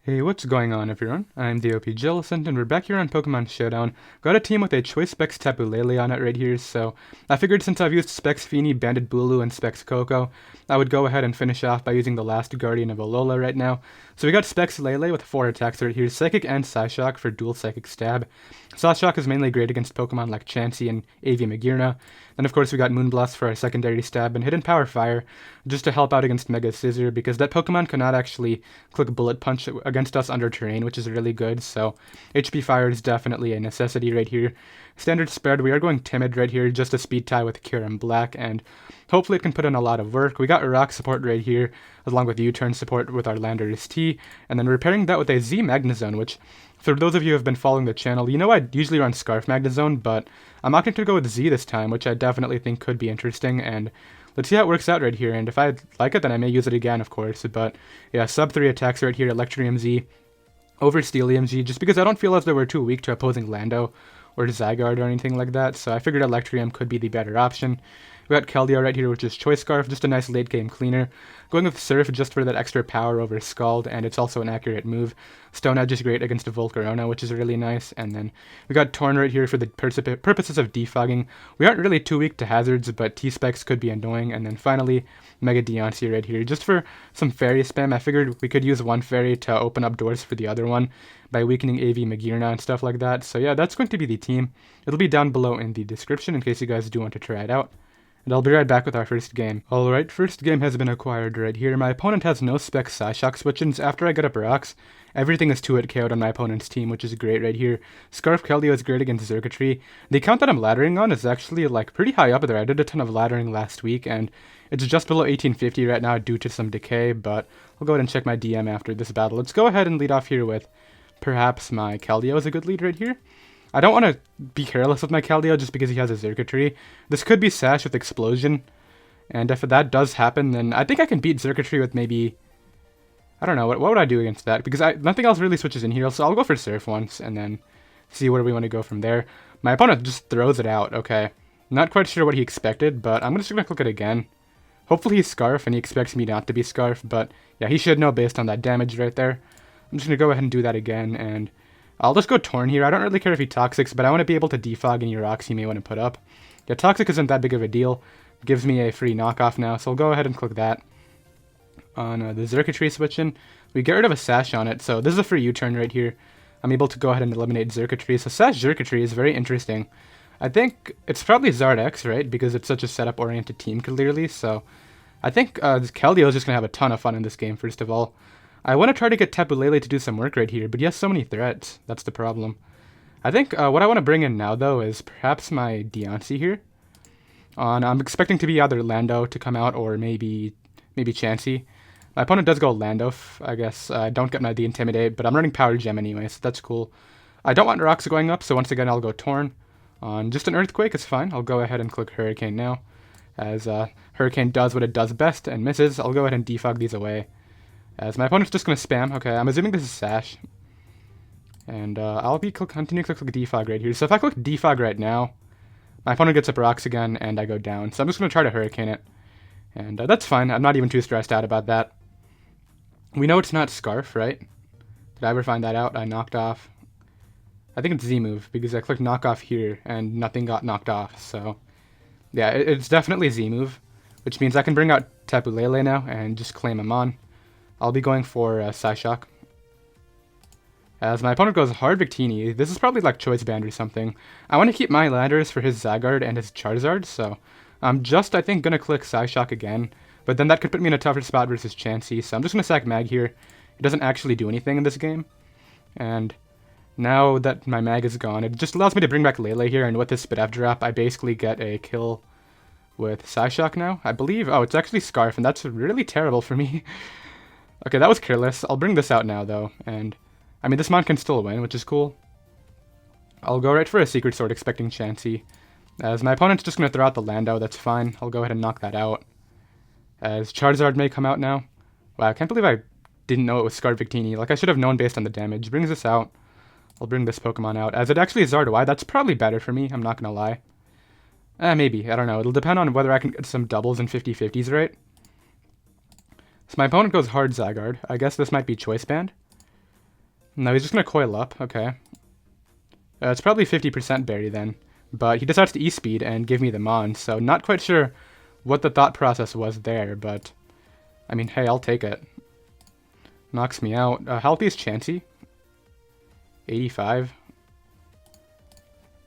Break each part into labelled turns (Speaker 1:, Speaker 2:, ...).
Speaker 1: Hey, what's going on everyone? I'm the OPJellicent and we're back here on Pokemon Showdown. Got a team with a Choice Specs Tapu Lele on it right here, so I figured since I've used Specs Feeny, Banded Bulu, and Specs Coco, I would go ahead and finish off by using the last Guardian of Alola right now. So we got Specs Lele with 4 attacks right here, Psychic and Psyshock for dual Psychic Stab. Psyshock is mainly great against Pokemon like Chansey and Magearna. Then of course we got Moonblast for our secondary stab and Hidden Power Fire just to help out against Mega Scissor because that Pokemon cannot actually click Bullet Punch against us under terrain, which is really good, so HP Fire is definitely a necessity right here. Standard spread, we are going Timid right here, just a speed tie with Kyurem Black, and hopefully it can put in a lot of work. We got Rock support right here, along with U-turn support with our Landorus-T, and then we're pairing that with a Z Magnezone, which, for those of you who have been following the channel, you know I usually run Scarf Magnezone, but I'm opting to go with Z this time, which I definitely think could be interesting, and let's see how it works out right here, and if I like it, then I may use it again, of course, but yeah, sub 3 attacks right here, Electrium Z, over Steelium Z, just because I don't feel as though we're too weak to opposing Lando or Zygarde or anything like that, so I figured Electrium could be the better option. We got Keldeo right here, which is Choice Scarf, just a nice late game cleaner. Going with Surf just for that extra power over Scald, and it's also an accurate move. Stone Edge is great against a Volcarona, which is really nice. And then we got Torn right here for the purposes of defogging. We aren't really too weak to hazards, but T-Specs could be annoying. And then finally, Mega Deontay right here. Just for some fairy spam, I figured we could use one fairy to open up doors for the other one by weakening Magearna and stuff like that. So yeah, that's going to be the team. It'll be down below in the description in case you guys do want to try it out. And I'll be right back with our first game. Alright, first game has been acquired right here. My opponent has no spec Psyshock switch-ins. After I get up rocks, everything is 2-hit KO'd on my opponent's team, which is great right here. Scarf Keldeo is great against Xurkitree. The account that I'm laddering on is actually like pretty high up there. I did a ton of laddering last week, and it's just below 1850 right now due to some decay, but I'll go ahead and check my DM after this battle. Let's go ahead and lead off here with perhaps my Keldeo is a good lead right here. I don't want to be careless with my Keldeo just because he has a Xurkitree. This could be Sash with Explosion, and if that does happen, then I think I can beat Xurkitree with maybe, I don't know, what would I do against that? Because nothing else really switches in here, so I'll go for Surf once, and then see where we want to go from there. My opponent just throws it out, okay. Not quite sure what he expected, but I'm just going to click it again. Hopefully he's Scarf, and he expects me not to be Scarf, but yeah, he should know based on that damage right there. I'm just going to go ahead and do that again, and I'll just go Torn here. I don't really care if he Toxics, but I want to be able to defog any rocks he may want to put up. Yeah, Toxic isn't that big of a deal. Gives me a free knockoff now, so I'll go ahead and click that. On the Xurkitree switch-in, we get rid of a Sash on it, so this is a free U-turn right here. I'm able to go ahead and eliminate Xurkitree, so Sash Xurkitree is very interesting. I think it's probably Zard X, right, because it's such a setup-oriented team clearly, so I think Keldeo is just going to have a ton of fun in this game, first of all. I want to try to get Tapu Lele to do some work right here, but he has so many threats. That's the problem. I think what I want to bring in now, though, is perhaps my Deontay here. I'm expecting to be either Lando to come out or maybe Chansey. My opponent does go Lando, I guess. I don't get the Intimidate, but I'm running Power Gem anyway, so that's cool. I don't want rocks going up, so once again I'll go Torn. On just an Earthquake is fine. I'll go ahead and click Hurricane now. As Hurricane does what it does best and misses, I'll go ahead and defog these away. As my opponent's just going to spam. Okay, I'm assuming this is Sash. And I'll be continue to click Defog right here. So if I click Defog right now, my opponent gets up rocks again, and I go down. So I'm just going to try to Hurricane it. And that's fine. I'm not even too stressed out about that. We know it's not Scarf, right? Did I ever find that out? I knocked off. I think it's Z-move, because I clicked Knock Off here, and nothing got knocked off. So yeah, it's definitely Z-move, which means I can bring out Tapu Lele now, and just claim him on. I'll be going for Psyshock. As my opponent goes hard Victini, this is probably like Choice Band or something. I want to keep my Landorus for his Zygarde and his Charizard, so I'm just, I think, going to click Psyshock again. But then that could put me in a tougher spot versus Chansey, so I'm just going to sack Mag here. It doesn't actually do anything in this game. And now that my Mag is gone, it just allows me to bring back Lele here, and with this Spit F drop, I basically get a kill with Psyshock now. I believe, oh, it's actually Scarf, and that's really terrible for me. Okay, that was careless. I'll bring this out now, though, and I mean, this mon can still win, which is cool. I'll go right for a Secret Sword, expecting Chansey. As my opponent's just going to throw out the Lando, that's fine. I'll go ahead and knock that out. As Charizard may come out now. Wow, I can't believe I didn't know it was Scarred Victini. Like, I should have known based on the damage. Brings this out. I'll bring this Pokemon out. As it actually is Zard Y, that's probably better for me, I'm not going to lie. Maybe, I don't know. It'll depend on whether I can get some doubles and 50-50s right. So my opponent goes hard Zygarde. I guess this might be Choice Band. No, he's just gonna coil up. Okay. It's probably 50% berry then. But he decides to E-speed and give me the Mon, so not quite sure what the thought process was there, but I mean, hey, I'll take it. Knocks me out. Healthy is Chansey. 85.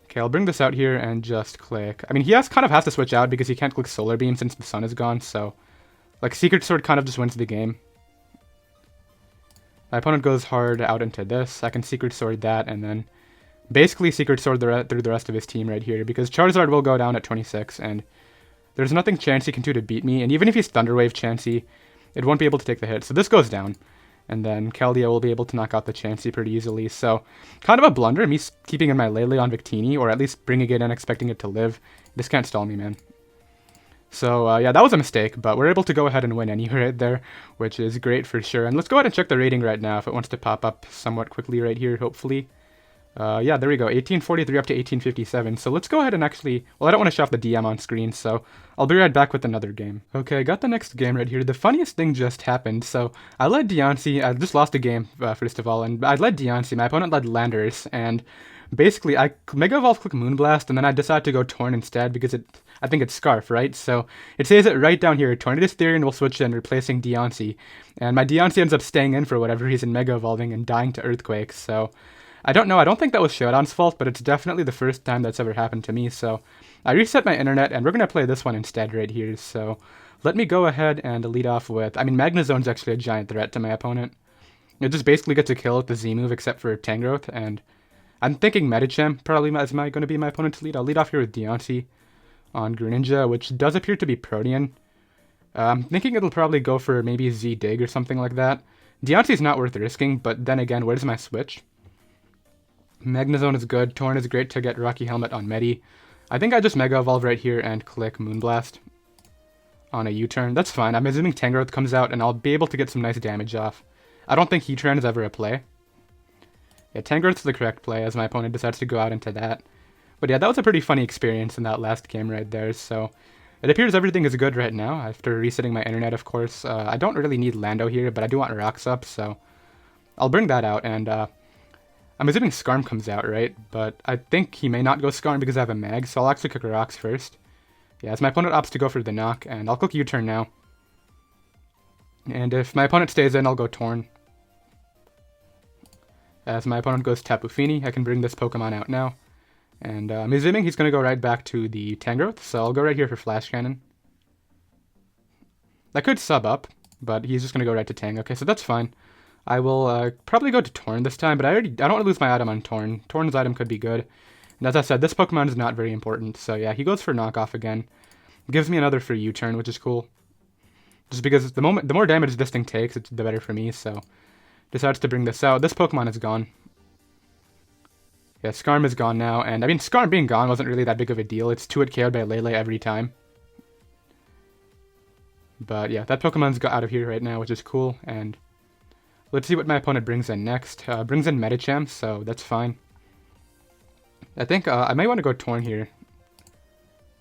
Speaker 1: Okay, I'll bring this out here and just click. I mean, he kind of has to switch out because he can't click Solar Beam since the sun is gone, so like Secret Sword kind of just wins the game. My opponent goes hard out into this. I can Secret Sword that and then basically Secret Sword through the rest of his team right here because Charizard will go down at 26 and there's nothing Chansey can do to beat me, and even if he's Thunder Wave Chansey, it won't be able to take the hit. So this goes down, and then Keldeo will be able to knock out the Chansey pretty easily. So kind of a blunder, me keeping in my Lele on Victini, or at least bringing it in expecting it to live. This can't stall me, man. So yeah, that was a mistake, but we're able to go ahead and win anyway right there, which is great for sure. And let's go ahead and check the rating right now if it wants to pop up somewhat quickly right here, hopefully. Yeah, there we go, 1843 up to 1857. So let's go ahead and actually, well, I don't want to show off the DM on screen, so I'll be right back with another game. Okay, I got the next game right here. The funniest thing just happened. So I led Deontay, I just lost a game, first of all, and I led Deontay, my opponent led Landorus, and basically I Mega Evolve click Moonblast, and then I decided to go Torn instead because I think it's Scarf, right? So it says it right down here, Tornadus-Therian will switch in, replacing Deontay, and my Deontay ends up staying in for whatever reason, Mega Evolving and dying to Earthquake, so I don't know, I don't think that was Showdown's fault, but it's definitely the first time that's ever happened to me, so I reset my internet, and we're going to play this one instead right here, so let me go ahead and lead off with, I mean, Magnezone's actually a giant threat to my opponent. It just basically gets a kill with the Z move except for Tangrowth, and I'm thinking Medicham probably is going to be my opponent's lead. I'll lead off here with Deontay on Greninja, which does appear to be Protean. I'm thinking it'll probably go for maybe Z-Dig or something like that. Deontay's not worth risking, but then again, where's my switch? Magnezone is good. Torn is great to get Rocky Helmet on Medi. I think I just Mega Evolve right here and click Moonblast on a U-turn. That's fine. I'm assuming Tangrowth comes out and I'll be able to get some nice damage off. I don't think Heatran is ever a play. Yeah, Tangrowth's the correct play as my opponent decides to go out into that. But yeah, that was a pretty funny experience in that last game right there. So it appears everything is good right now after resetting my internet, of course. I don't really need Lando here, but I do want Rocks up, so I'll bring that out and I'm assuming Skarm comes out, right? But I think he may not go Skarm because I have a Mag, so I'll actually click Rocks first. Yeah, as my opponent opts to go for the knock, and I'll click U-turn now. And if my opponent stays in, I'll go Torn. As my opponent goes Tapu Fini, I can bring this Pokemon out now. And I'm assuming he's going to go right back to the Tangrowth, so I'll go right here for Flash Cannon. I could sub up, but he's just going to go right to Tang. Okay, so that's fine. I will probably go to Torn this time, but I don't want to lose my item on Torn. Torn's item could be good. And as I said, this Pokemon is not very important, so yeah, he goes for Knockoff again. Gives me another free U-turn, which is cool. Just because the more damage this thing takes, the better for me, so decides to bring this out. This Pokemon is gone. Yeah, Skarm is gone now, and I mean, Skarm being gone wasn't really that big of a deal. It's 2-hit KO'd by Lele every time. But yeah, that Pokemon's got out of here right now, which is cool, and let's see what my opponent brings in next. Brings in Medicham, so that's fine. I think I might want to go Torn here,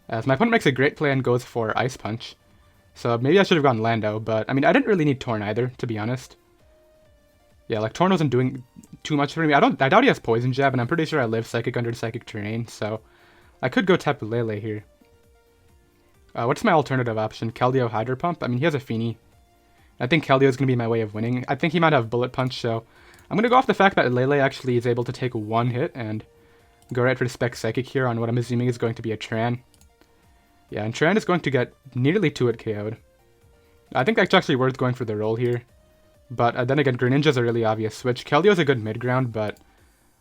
Speaker 1: as my opponent makes a great play and goes for Ice Punch. So maybe I should have gone Lando, but I mean, I didn't really need Torn either, to be honest. Yeah, like Torn wasn't doing too much for me. I doubt he has Poison Jab, and I'm pretty sure I live Psychic under Psychic Terrain, so I could go Tapu Lele here. What's my alternative option? Keldeo Hydro Pump? I mean, he has a Fini. I think Keldeo is going to be my way of winning. I think he might have Bullet Punch, so I'm going to go off the fact that Lele actually is able to take one hit and go right for the Spec Psychic here on what I'm assuming is going to be a Tran. Yeah, and Tran is going to get nearly 2-hit KO'd. I think that's actually worth going for the roll here. But then again, Greninja's a really obvious switch. Keldeo's a good mid-ground, but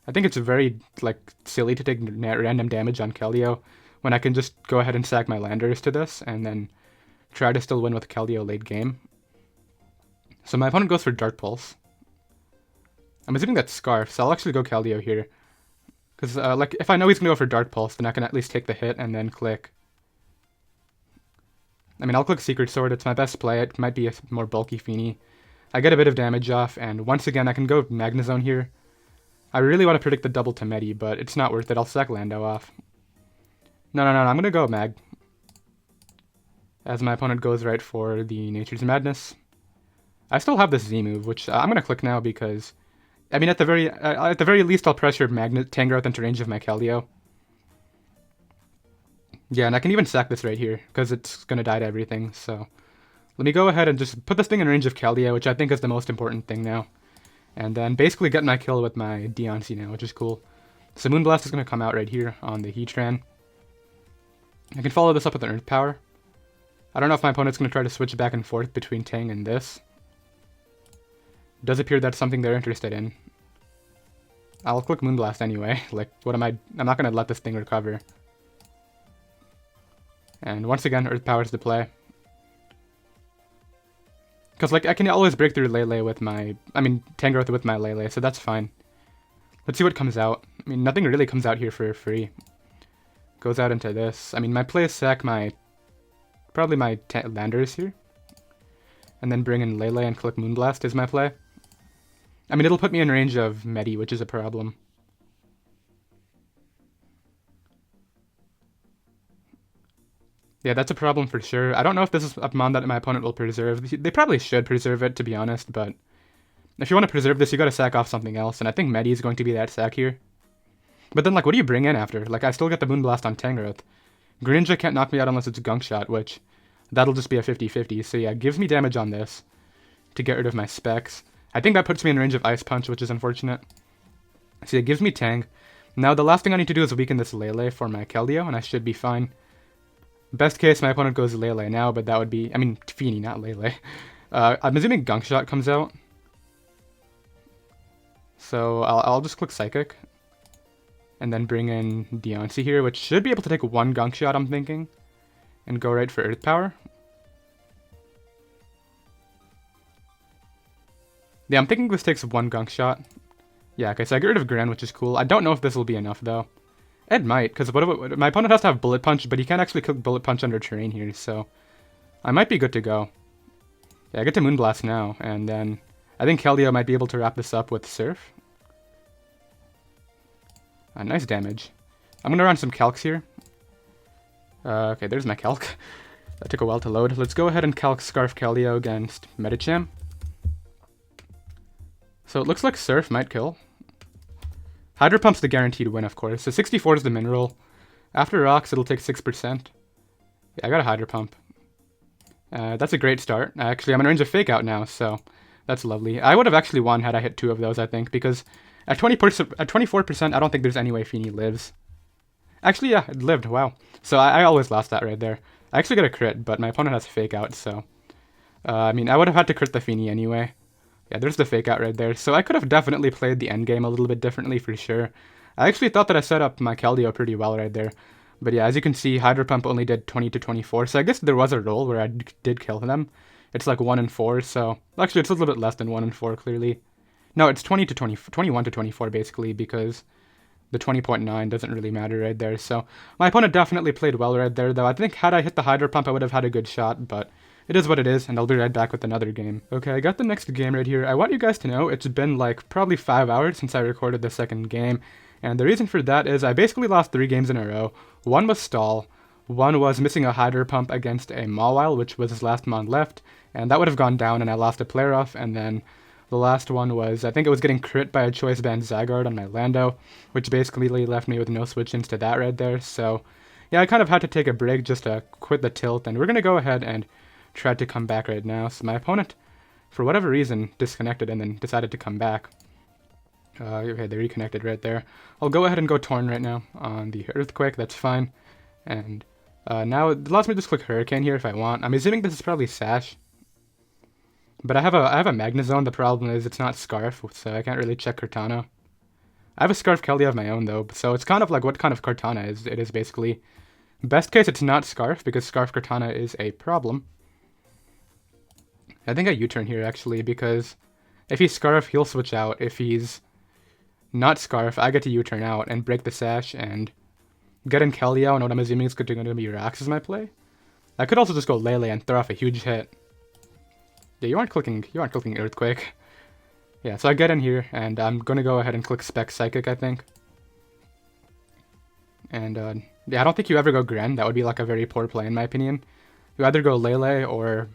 Speaker 1: I think it's very silly to take random damage on Keldeo when I can just go ahead and sack my Landorus to this and then try to still win with Keldeo late game. So my opponent goes for Dark Pulse. I'm assuming that's Scarf, so I'll actually go Keldeo here. Because if I know he's going to go for Dark Pulse, then I can at least take the hit and then click. I mean, I'll click Secret Sword. It's my best play. It might be a more bulky Fini. I get a bit of damage off, and once again, I can go Magnezone here. I really want to predict the double to Medi, but it's not worth it. I'll sack Lando off. No, I'm going to go Mag. As my opponent goes right for the Nature's Madness. I still have this Z move, which I'm going to click now because I mean, at the very least, I'll pressure Tangrowth into range of my Keldeo. Yeah, and I can even sack this right here, because it's going to die to everything, so... Let me go ahead and just put this thing in range of Keldeo, which I think is the most important thing now. And then basically get my kill with my Deontay now, which is cool. So Moonblast is going to come out right here on the Heatran. I can follow this up with an Earth Power. I don't know if my opponent's going to try to switch back and forth between Tang and this. It does appear that's something they're interested in. I'll click Moonblast anyway. Like, what am I... I'm not going to let this thing recover. And once again, Earth Power's the play. Because, like, I can always break through Lele with my... I mean, Tangrowth with my Lele, so that's fine. Let's see what comes out. I mean, nothing really comes out here for free. Goes out into this. I mean, my play is sack my... Probably my Landorus here. And then bring in Lele and click Moonblast is my play. I mean, it'll put me in range of Medi, which is a problem. Yeah, that's a problem for sure. I don't know if this is a mon that my opponent will preserve. They probably should preserve it, to be honest, but... If you want to preserve this, you gotta sack off something else, and I think Medi is going to be that sack here. But then, like, what do you bring in after? Like, I still get the Moonblast on Tangrowth. Greninja can't knock me out unless it's Gunk Shot, which... That'll just be a 50-50, so yeah, gives me damage on this to get rid of my specs. I think that puts me in range of Ice Punch, which is unfortunate. So it gives me Tang. Now, the last thing I need to do is weaken this Lele for my Keldeo, and I should be fine. Best case, my opponent goes Lele now, but that would be... I mean, Feeny, not Lele. I'm assuming Gunk Shot comes out. So I'll just click Psychic. And then bring in Deontay here, which should be able to take one Gunk Shot, I'm thinking. And go right for Earth Power. Yeah, I'm thinking this takes one Gunk Shot. Yeah, okay, so I get rid of Gran, which is cool. I don't know if this will be enough, though. It might, because my opponent has to have Bullet Punch, but he can't actually click Bullet Punch under terrain here, so... I might be good to go. Yeah, I get to Moonblast now, and then... I think Keldeo might be able to wrap this up with Surf. Nice damage. I'm going to run some Calcs here. Okay, there's my Calc. That took a while to load. Let's go ahead and Calc Scarf Keldeo against Medicham. So it looks like Surf might kill. Hydro Pump's the guaranteed win, of course. So 64 is the mineral. After Rocks, it'll take 6%. Yeah, I got a Hydro Pump. That's a great start. Actually, I'm in range of Fake Out now, so that's lovely. I would have actually won had I hit 2 of those, I think, because at 24%, I don't think there's any way Feeny lives. Actually, yeah, it lived, wow. So I always lost that right there. I actually got a crit, but my opponent has Fake Out, so... I mean, I would have had to crit the Feeny anyway. Yeah, there's the Fake Out right there. So I could have definitely played the endgame a little bit differently for sure. I actually thought that I set up my Keldeo pretty well right there. But yeah, as you can see, Hydro Pump only did 20 to 24. So I guess there was a roll where I did kill them. It's like 1 and 4, so... Actually, it's a little bit less than 1 and 4, clearly. No, it's 20 to 20, 21 to 24, basically, because the 20.9 doesn't really matter right there. So my opponent definitely played well right there, though. I think had I hit the Hydro Pump, I would have had a good shot, but... It is what it is, and I'll be right back with another game. Okay, I got the next game right here. I want you guys to know it's been like probably 5 hours since I recorded the second game, and the reason for that is I basically lost 3 games in a row. One was stall, one was missing a Hydro Pump against a Mawile, which was his last mon left, and that would have gone down and I lost a player off, and then the last one was, I think it was getting crit by a Choice Band Zygarde on my Lando, which basically left me with no switch-ins to that right there, so yeah, I kind of had to take a break just to quit the tilt, and we're gonna go ahead and tried to come back right now. So my opponent, for whatever reason, disconnected and then decided to come back. Okay, they reconnected right there. I'll go ahead and go Torn right now on the Earthquake. That's fine. And now it allows me to just click Hurricane here if I want. I'm assuming this is probably Sash. But I have a Magnezone. The problem is it's not Scarf, so I can't really check Cortana. I have a Scarf Keldeo of my own though, so it's kind of like what kind of Cortana it is basically. Best case, it's not Scarf because Scarf Cortana is a problem. I think I U-turn here, actually, because if he's Scarf, he'll switch out. If he's not Scarf, I get to U-turn out and break the Sash and get in Keldeo, and what I'm assuming is going to be Rocks as my play. I could also just go Lele and throw off a huge hit. Yeah, you aren't clicking Earthquake. Yeah, so I get in here, and I'm going to go ahead and click Spec Psychic, I think. And, yeah, I don't think you ever go Gren. That would be, like, a very poor play, in my opinion. You either go Lele or...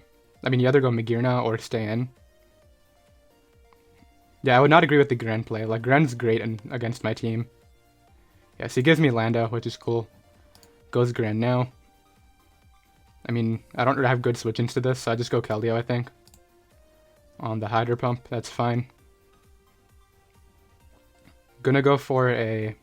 Speaker 1: I mean, you either go Magirna or stay in. Yeah, I would not agree with the Gren play. Like, Gren's great against my team. Yeah, so he gives me Lando, which is cool. Goes Gren now. I mean, I don't have good switch-ins to this, so I just go Keldeo, I think. On the Hydro Pump, that's fine. Gonna go for a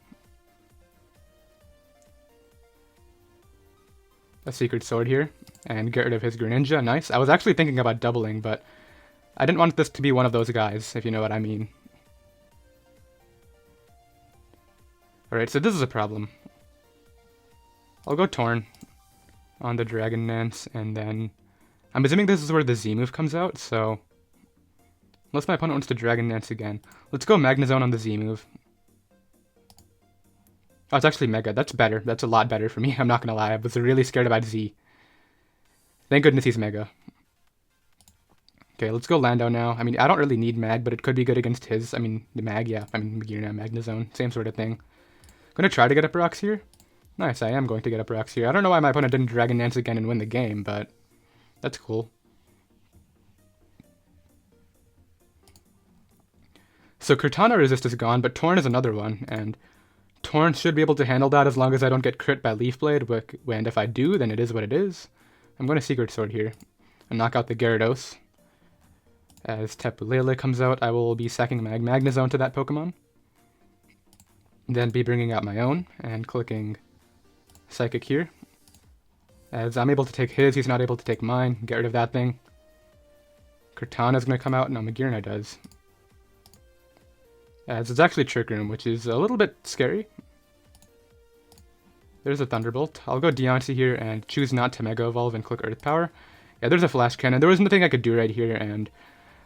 Speaker 1: Secret Sword here, and get rid of his Greninja. Nice. I was actually thinking about doubling, but I didn't want this to be one of those guys, if you know what I mean. Alright, so this is a problem. I'll go Torn on the Dragon Dance, and then I'm assuming this is where the Z move comes out, so unless my opponent wants to Dragon Dance again, let's go Magnezone on the Z move. Oh, it's actually Mega. That's better. That's a lot better for me. I'm not gonna lie. I was really scared about Z. Thank goodness he's Mega. Okay, let's go Lando now. I mean, I don't really need Mag, but it could be good against his. I mean, the Mag, yeah. I mean, Magnezone. Same sort of thing. Gonna try to get up rocks here. Nice, I am going to get up rocks here. I don't know why my opponent didn't Dragon Dance again and win the game, but that's cool. So Cortana resist is gone, but Torn is another one, and Torn should be able to handle that as long as I don't get crit by Leaf Blade, and if I do, then it is what it is. I'm going to Secret Sword here and knock out the Gyarados. As Tapu Lele comes out, I will be sacking Magnezone to that Pokemon. Then be bringing out my own and clicking Psychic here. As I'm able to take his, he's not able to take mine. Get rid of that thing. Cortana's going to come out. No, Magearna does. As it's actually Trick Room, which is a little bit scary. There's a Thunderbolt. I'll go Deontay here and choose not to Mega Evolve and click Earth Power. Yeah, there's a Flash Cannon. There was nothing I could do right here, and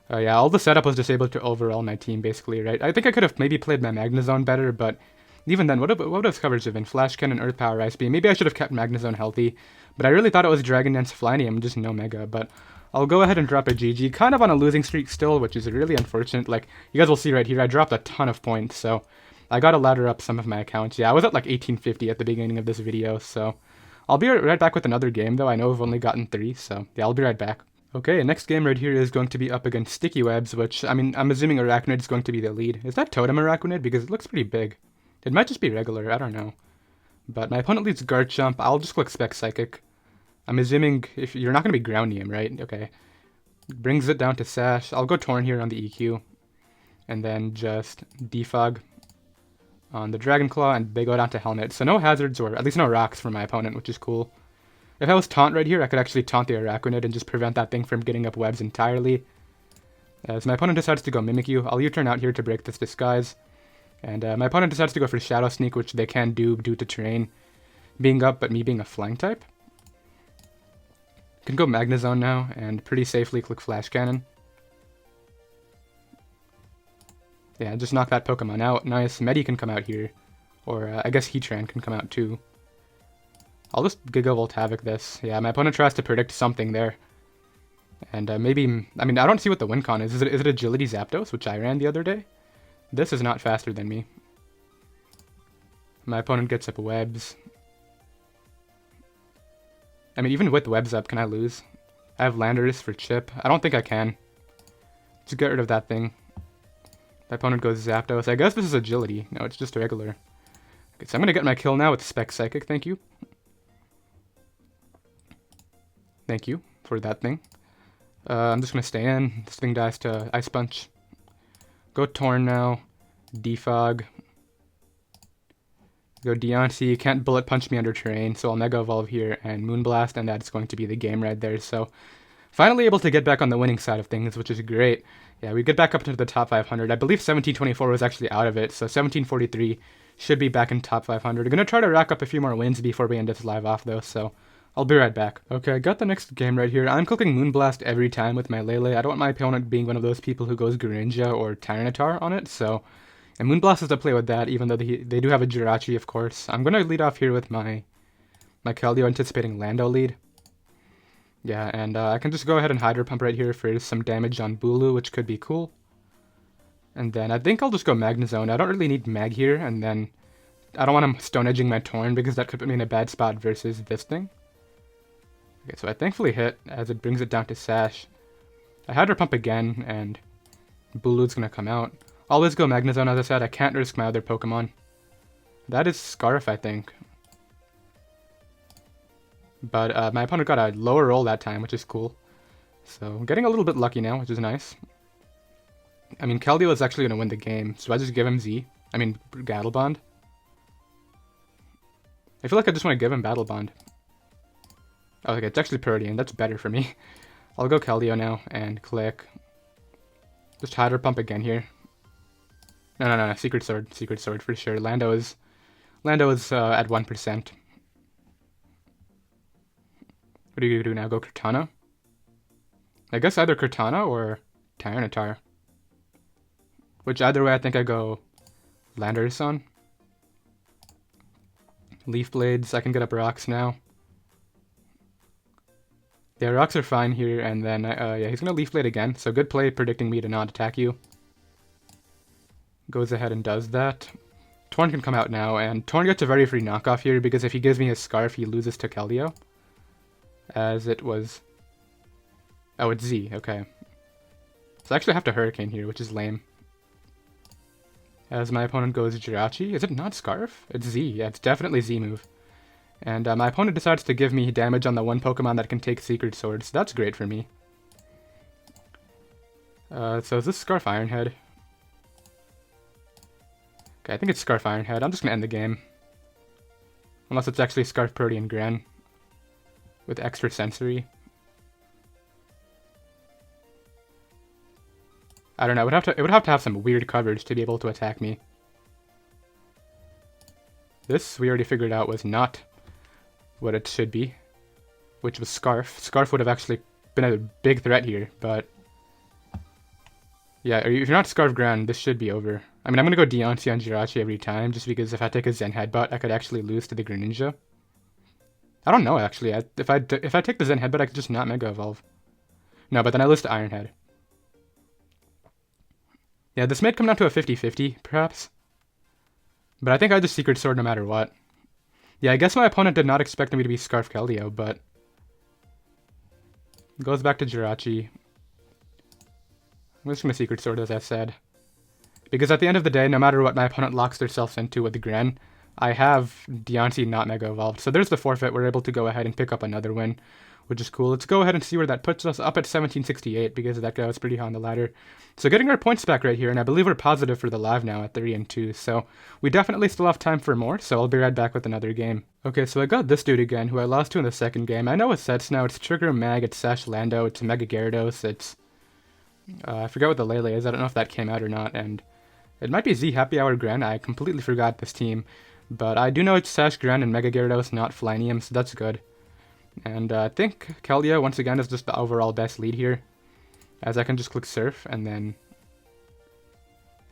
Speaker 1: yeah, all the setup was just able to overall my team, basically, right? I think I could have maybe played my Magnezone better, but even then, what would his coverage have been? Flash Cannon, Earth Power, Ice Beam. Maybe I should have kept Magnezone healthy, but I really thought it was Dragon Dance, Flynium, just no Mega, but I'll go ahead and drop a GG, kind of on a losing streak still, which is really unfortunate. Like, you guys will see right here, I dropped a ton of points, so I gotta ladder up some of my accounts. Yeah, I was at like 1850 at the beginning of this video, so I'll be right back with another game, though. I know I've only gotten 3, so yeah, I'll be right back. Okay, next game right here is going to be up against Sticky Webs, which, I mean, I'm assuming Arachnid is going to be the lead. Is that Totem Arachnid? Because it looks pretty big. It might just be regular, I don't know. But my opponent leads Garchomp. I'll just click Spec Psychic. I'm assuming if you're not going to be Groundium, right? Okay. Brings it down to Sash. I'll go Torn here on the EQ. And then just Defog on the Dragon Claw, and they go down to Helmet. So no hazards, or at least no rocks for my opponent, which is cool. If I was Taunt right here, I could actually taunt the Arachnid and just prevent that thing from getting up webs entirely. As my opponent decides to go Mimikyu, I'll U-turn out here to break this Disguise. And my opponent decides to go for Shadow Sneak, which they can do due to terrain being up, but me being a Flying type. Can go Magnezone now, and pretty safely click Flash Cannon. Yeah, just knock that Pokemon out. Nice. Medi can come out here. Or I guess Heatran can come out too. I'll just Gigavolt Havoc this. Yeah, my opponent tries to predict something there. And maybe, I mean, I don't see what the win con is. Is it Agility Zapdos, which I ran the other day? This is not faster than me. My opponent gets up webs. I mean, even with webs up, can I lose? I have Landorus for chip. I don't think I can. Just get rid of that thing. My opponent goes Zapdos. I guess this is agility. No, it's just regular. Okay, so I'm going to get my kill now with Spec Psychic. Thank you. Thank you for that thing. I'm just going to stay in. This thing dies to Ice Punch. Go Torn now. Defog. Go Deontay. Can't Bullet Punch me under terrain, so I'll Mega Evolve here and Moonblast, and that's going to be the game right there. So finally able to get back on the winning side of things, which is great. Yeah, we get back up to the top 500. I believe 1724 was actually out of it, so 1743 should be back in top 500. I'm going to try to rack up a few more wins before we end this live off, though, so I'll be right back. Okay, I got the next game right here. I'm clicking Moonblast every time with my Lele. I don't want my opponent being one of those people who goes Greninja or Tyranitar on it, so... And Moonblast is to play with that, even though they do have a Jirachi, of course. I'm going to lead off here with my Keldeo, anticipating Lando lead. Yeah, and I can just go ahead and Hydro Pump right here for some damage on Bulu, which could be cool. And then I think I'll just go Magnezone. I don't really need Mag here, and then I don't want him Stone Edging my Torn, because that could put me in a bad spot versus this thing. Okay, so I thankfully hit, as it brings it down to Sash. I Hydro Pump again, and Bulu's going to come out. Always go Magnezone, as I said. I can't risk my other Pokemon. That is Scarf, I think. But my opponent got a lower roll that time, which is cool. So getting a little bit lucky now, which is nice. I mean, Keldeo is actually going to win the game, so I just give him Z. I mean, Battle Bond. I feel like I just want to give him Battle Bond. Oh, okay, it's actually Protean. That's better for me. I'll go Keldeo now and click. Just Hydro Pump again here. No. Secret Sword for sure. Lando is at 1%. What do you do now? Go Cortana? I guess either Cortana or Tyranitar. Which either way, I think I go Landorus. Leaf Blades. I can get up rocks now. Yeah, rocks are fine here, and then yeah, he's gonna Leaf Blade again. So good play predicting me to not attack you. Goes ahead and does that. Torn can come out now, and Torn gets a very free knockoff here because if he gives me his Scarf, he loses to Keldeo. As it was... Oh, it's Z, okay. So I actually have to Hurricane here, which is lame. As my opponent goes Jirachi. Is it not Scarf? It's Z. Yeah, it's definitely Z move. And my opponent decides to give me damage on the one Pokemon that can take Secret Sword, so that's great for me. So is this Scarf Ironhead? Okay, I think it's Scarf Ironhead. I'm just gonna end the game. Unless it's actually Scarf Protean Gran. With extra sensory. I don't know, it would have to have some weird coverage to be able to attack me. This, we already figured out, was not what it should be. Which was Scarf. Scarf would have actually been a big threat here, but... Yeah, if you're not Scarf Ground, this should be over. I mean, I'm gonna go Deontay on Jirachi every time, just because if I take a Zen Headbutt, I could actually lose to the Greninja. I don't know, actually. If I take the Zen Headbutt, I could just not Mega Evolve. No, but then I lose to Ironhead. Yeah, this may come down to a 50-50, perhaps. But I think I just Secret Sword no matter what. Yeah, I guess my opponent did not expect me to be Scarf Keldeo, but... Goes back to Jirachi. I'm just gonna Secret Sword, as I said. Because at the end of the day, no matter what my opponent locks themselves into with the Gran, I have Deontay not Mega Evolved. So there's the forfeit. We're able to go ahead and pick up another win, which is cool. Let's go ahead and see where that puts us, up at 1768, because that guy was pretty high on the ladder. So getting our points back right here, and I believe we're positive for the live now at 3-2. So we definitely still have time for more, so I'll be right back with another game. Okay, so I got this dude again, who I lost to in the second game. I know his sets now. It's Trigger Mag, it's Sash Lando, it's Mega Gyarados, it's... I forgot what the Lele is. I don't know if that came out or not, and... It might be Z Happy Hour Gran. I completely forgot this team. But I do know it's Sash Gran and Mega Gyarados, not Flynium, so that's good. And I think Keldeo, once again, is just the overall best lead here. As I can just click Surf, and then...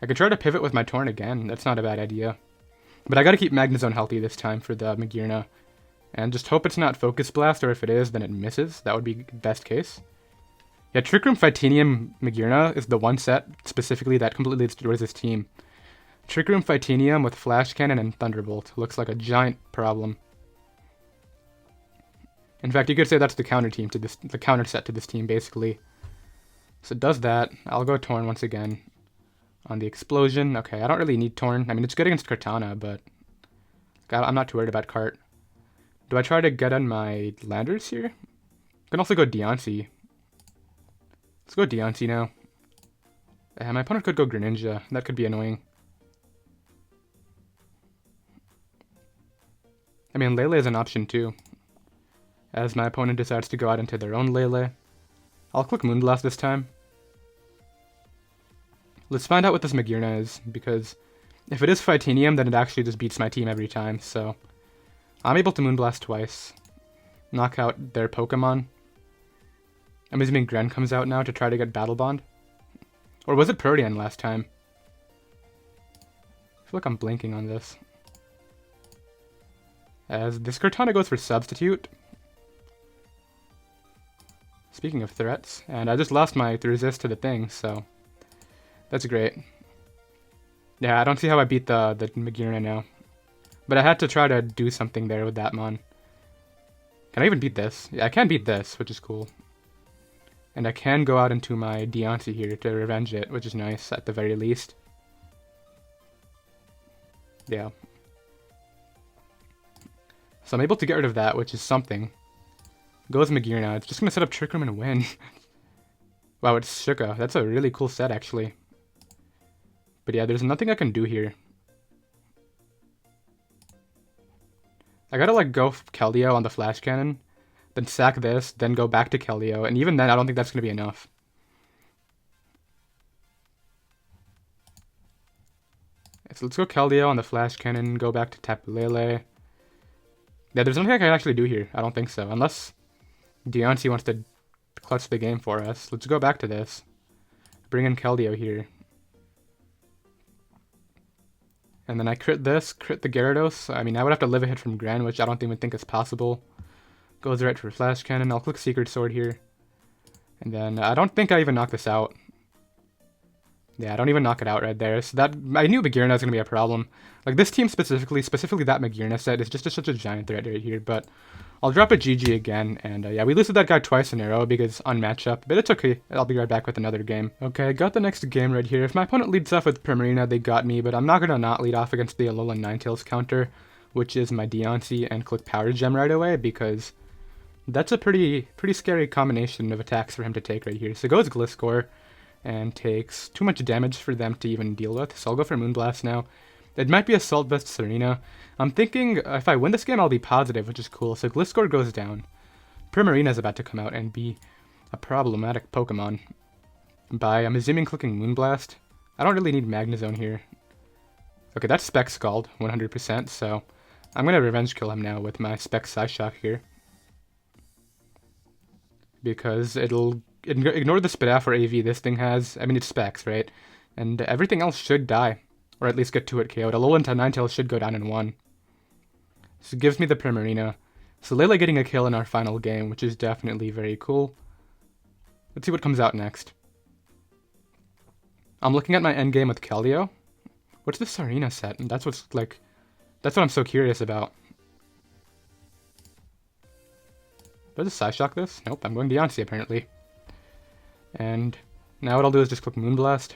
Speaker 1: I can try to pivot with my Torn again. That's not a bad idea. But I gotta keep Magnezone healthy this time for the Magearna. And just hope it's not Focus Blast, or if it is, then it misses. That would be best case. Yeah, Trick Room Fightinium Magearna is the one set, specifically, that completely destroys this team. Trick Room Fightinium with Flash Cannon and Thunderbolt looks like a giant problem. In fact, you could say that's the counter team to this, the counter set to this team, basically. So it does that. I'll go Torn once again on the Explosion. Okay, I don't really need Torn. I mean, it's good against Cortana, but I'm not too worried about Cart. Do I try to get on my Landers here? I can also go Deontay. Let's go Deontay now. My opponent could go Greninja. That could be annoying. I mean, Lele is an option too. As my opponent decides to go out into their own Lele. I'll click Moonblast this time. Let's find out what this Magearna is, because if it is Fightinium, then it actually just beats my team every time, so... I'm able to Moonblast twice. Knock out their Pokemon. I'm assuming Gren comes out now to try to get Battle Bond. Or was it Protean last time? I feel like I'm blanking on this. As this Cortana goes for Substitute. Speaking of threats, and I just lost my resist to the thing, so that's great. Yeah, I don't see how I beat the Magearna now. But I had to try to do something there with that mon. Can I even beat this? Yeah, I can beat this, which is cool. And I can go out into my Deontay here to revenge it, which is nice, at the very least. Yeah. So I'm able to get rid of that, which is something. Goes Magearna. It's just gonna set up Trick Room and win. Wow, it's Shuka. That's a really cool set, actually. But yeah, there's nothing I can do here. I gotta, like, go Keldeo on the Flash Cannon, then sack this, then go back to Keldeo, and even then, I don't think that's gonna be enough. So let's go Keldeo on the Flash Cannon, go back to Tapu Lele. Yeah, there's nothing I can actually do here. I don't think so. Unless Deontay wants to clutch the game for us. Let's go back to this. Bring in Keldeo here. And then I crit this, crit the Gyarados. I mean, I would have to live a hit from Gran, which I don't even think is possible. Goes right for Flash Cannon. I'll click Secret Sword here. And then I don't think I even knock this out. Yeah, I don't even knock it out right there. So that, I knew Magearna was going to be a problem. Like, this team specifically that Magearna set is just such a giant threat right here. But I'll drop a GG again. And yeah, we lose to that guy twice in a row because on matchup. But it's okay. I'll be right back with another game. Okay, I got the next game right here. If my opponent leads off with Primarina, they got me. But I'm not going to not lead off against the Alolan Ninetales counter, which is my Deontay, and click Power Gem right away because that's a pretty scary combination of attacks for him to take right here. So goes Gliscor and takes too much damage for them to even deal with. So I'll go for Moonblast now. It might be Assault Vest Serena. I'm thinking if I win this game, I'll be positive, which is cool. So Gliscor goes down. Primarina is about to come out and be a problematic Pokemon. I'm assuming clicking Moonblast. I don't really need Magnezone here. Okay, that's Spec Scald, 100%, so I'm going to Revenge Kill him now with my Spec Psyshock here. Because it'll ignore the Spit or AV this thing has. I mean, it's Specs, right? And everything else should die. Or at least get 2-hit KO'd. Alolan Ninetales should go down in 1. So it gives me the Primarina. So Lele getting a kill in our final game, which is definitely very cool. Let's see what comes out next. I'm looking at my endgame with Keldeo. What's the Serena set? And that's what I'm so curious about. Does a Psyshock this? Nope, I'm going Deontay apparently. And now what I'll do is just click Moonblast.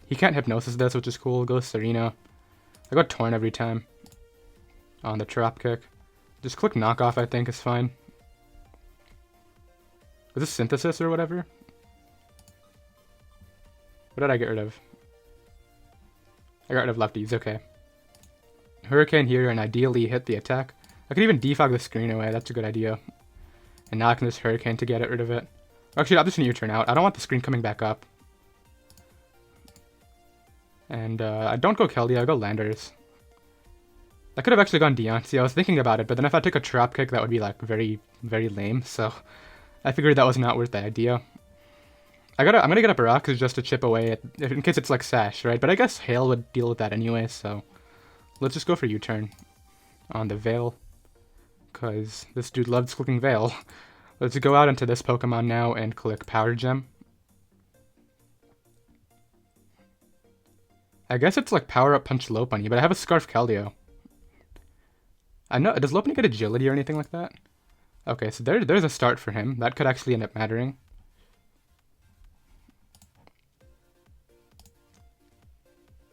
Speaker 1: He can't Hypnosis this, which is cool. Goes Serena. I got Torn every time on the Trap Kick. Just click Knockoff, I think, is fine. Is this Synthesis or whatever? What did I get rid of? I got rid of lefties, okay. Hurricane here and ideally hit the attack. I could even defog the screen away, that's a good idea. And now I can just Hurricane to get rid of it. Actually, I'm just going to U-turn out. I don't want the screen coming back up. And I don't go Keldeo, I go Landorus. I could have actually gone Deontay. I was thinking about it, but then if I took a Trap Kick, that would be like very, very lame. So I figured that was not worth the idea. I'm gonna get a Barakas just to chip away at, in case it's like Sash, right? But I guess Hail would deal with that anyway, so let's just go for U-turn on the Veil. Because this dude loves clicking Veil. Let's go out into this Pokemon now and click Power Gem. I guess it's like Power Up Punch Lopunny, but I have a Scarf Keldeo. I know, does Lopunny get Agility or anything like that? Okay, so there's a start for him. That could actually end up mattering.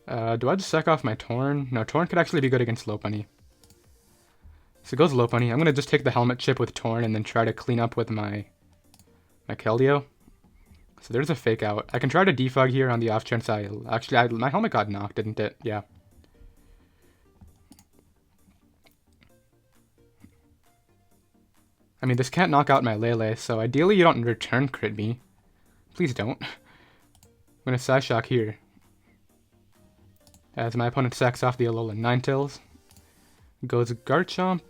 Speaker 1: Do I just sack off my Torn? No, Torn could actually be good against Lopunny. So it goes Lopunny. I'm going to just take the Helmet Chip with Torn and then try to clean up with my Keldeo. So there's a Fake Out. I can try to defog here on the off chance my helmet got knocked, didn't it? Yeah. I mean, this can't knock out my Lele, so ideally you don't return crit me. Please don't. I'm going to Psyshock here. As my opponent sacks off the Alolan Ninetales. Goes Garchomp.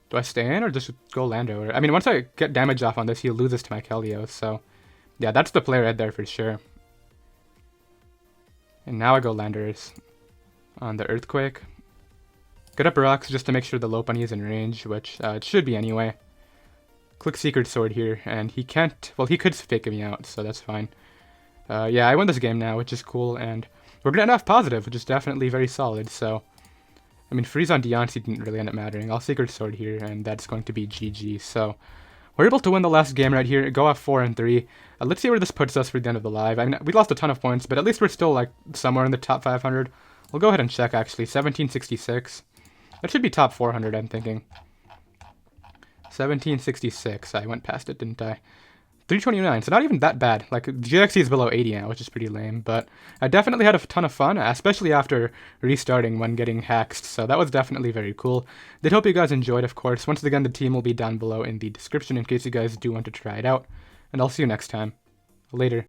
Speaker 1: Do I stay in or just go Lando? I mean, once I get damage off on this, he loses to my Keldeo, so yeah, that's the play right there for sure. And now I go Landorus on the Earthquake. Get up rocks just to make sure the Lopunny is in range, which it should be anyway. Click Secret Sword here, and he can't, well, he could fake me out, so that's fine. Yeah, I won this game now, which is cool, and we're going to end off positive, which is definitely very solid, so I mean, Freeze on Deontay didn't really end up mattering. I'll Secret Sword here, and that's going to be GG, so we're able to win the last game right here, go off 4-3. Let's see where this puts us for the end of the live. I mean, we lost a ton of points, but at least we're still, like, somewhere in the top 500. We'll go ahead and check, actually. 1766. That should be top 400, I'm thinking. 1766. I went past it, didn't I? 329, so not even that bad. Like, GXC is below 80 now, which is pretty lame, but I definitely had a ton of fun, especially after restarting when getting hacked, so that was definitely very cool. Did hope you guys enjoyed, of course. Once again, the team will be down below in the description in case you guys do want to try it out, and I'll see you next time. Later.